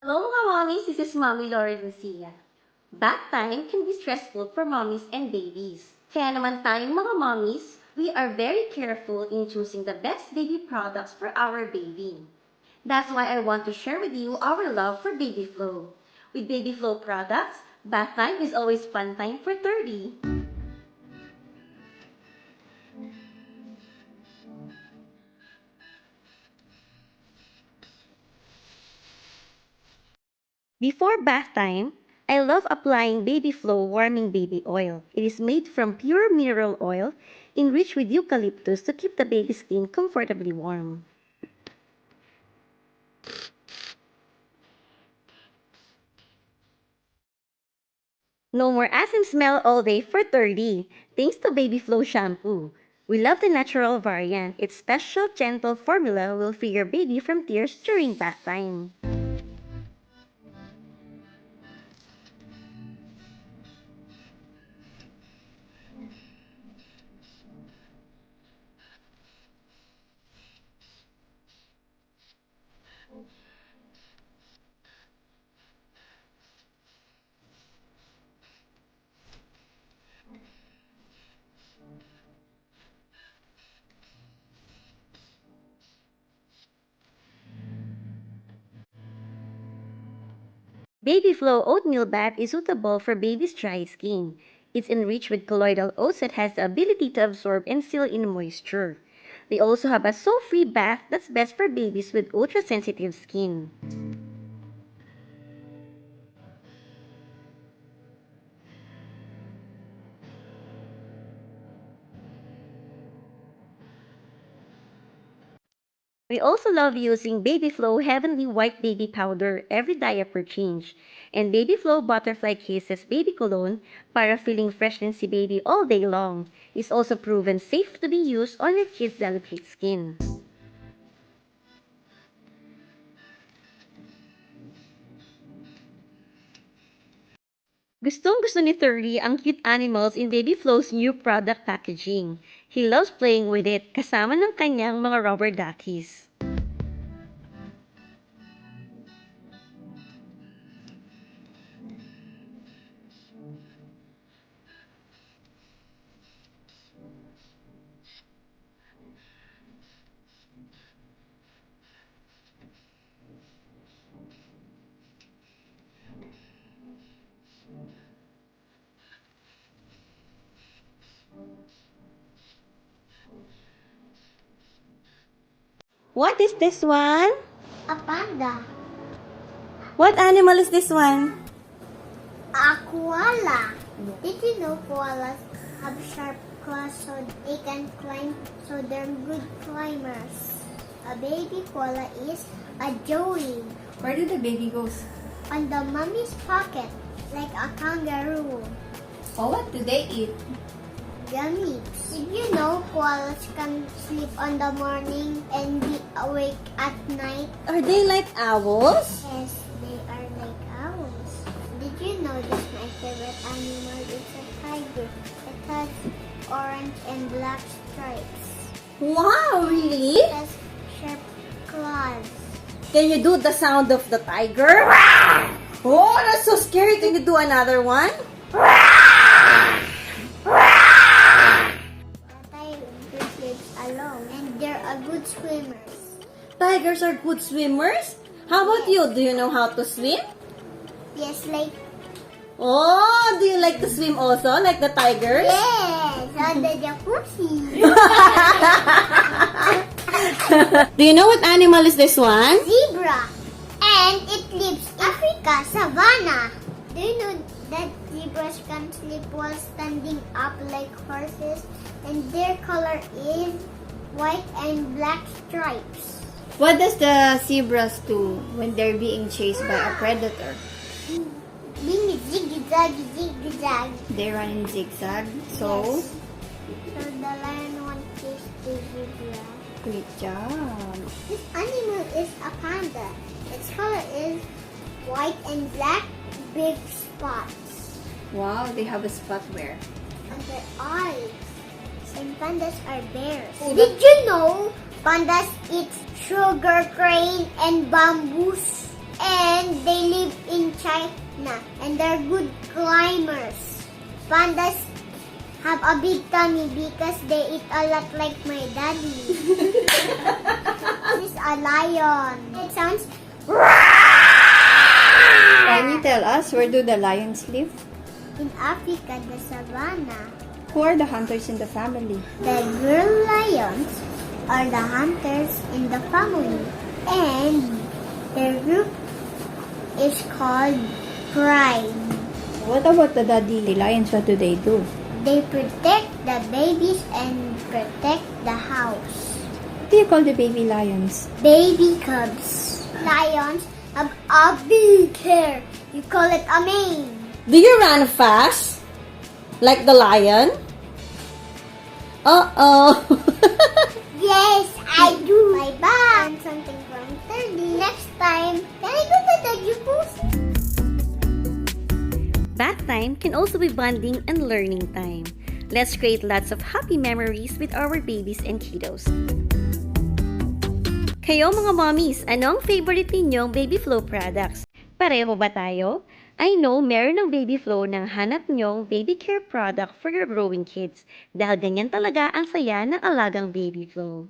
Hello mga mommies, this is Mommy Lauren Lucia. Bath time can be stressful for mommies and babies. Kaya naman tayong mga mommies, we are very careful in choosing the best baby products for our baby. That's why I want to share with you our love for Baby Flow. With Baby Flow products, bath time is always fun time for 30. Before bath time, I love applying Baby Flow Warming Baby Oil. It is made from pure mineral oil enriched with eucalyptus to keep the baby's skin comfortably warm. No more ass and smell all day for 30, thanks to Baby Flow shampoo. We love the natural variant. Its special, gentle formula will free your baby from tears during bath time. Baby Flow Oatmeal Bath is suitable for baby's dry skin. It's enriched with colloidal oats that has the ability to absorb and seal in moisture. They also have a soap-free bath that's best for babies with ultra-sensitive skin. We also love using Baby Flow Heavenly White Baby Powder every diaper change, and Baby Flow Butterfly Kisses Baby Cologne para feeling fresh and see baby all day long. It's also proven safe to be used on your kids' delicate skin. Gustong-gusto ni Thurry ang cute animals in Baby Flow's new product packaging. He loves playing with it kasama ng kanyang mga rubber duckies. What is this one? A panda. What animal is this one? A koala. Did you know koalas have sharp claws so they can climb, so they're good climbers? A baby koala is a joey. Where do the baby goes? On the mummy's pocket, like a kangaroo. Oh, what do they eat? Yummy. Did you know koalas can sleep on the morning and be awake at night? Are they like owls? Yes, they are like owls. Did you notice my favorite animal is a tiger? It has orange and black stripes. Wow, really? It has sharp claws. Can you do the sound of the tiger? Oh, that's so scary. Can you do another one? The tiger lives alone and they're a good swimmers. Tigers are good swimmers? How about you? Do you know how to swim? Yes, like Oh, do you like to swim also, like the tigers? yes, on the jacuzzi. Do you know what animal is this one? Zebra, and it lives in Africa savanna. Do you know that zebras can sleep while standing up like horses, and their color is white and black stripes? What does the zebras do when they're being chased by a predator? Being zigzag, zigzag. They run in zigzag. So, Yes. So the lion won't chase the zebra. great job. This animal is a panda. Its color is white and black, big spots Wow, they have a spot where? on their eyes. And pandas are bears. Oh, Did you know pandas eat sugar cane and bamboos? And they live in China and they're good climbers. Pandas have a big tummy because they eat a lot like my daddy. This is a lion. It sounds Can you tell us where do the lions live? in Africa, the savannah. Who are the hunters in the family? The girl lions are the hunters in the family. And their group is called pride. What about the daddy lions? What do they do? They protect the babies and protect the house. What do you call the baby lions? Baby cubs. Lions have a big hair. You call it a mane. Do you run fast? Like the lion? Uh-oh. Yes, I do. Bye-bye. And something from 30. Next time, can I go to the jacuzzi? Bath time can also be bonding and learning time. Let's create lots of happy memories with our babies and kiddos. Kayo mga mommies, ano ang favorite ninyong Baby Flow products? Pareho ba tayo? I know meron ng Baby Flow ng hanap nyong baby care product for your growing kids dahil ganyan talaga ang saya ng alagang Baby Flow.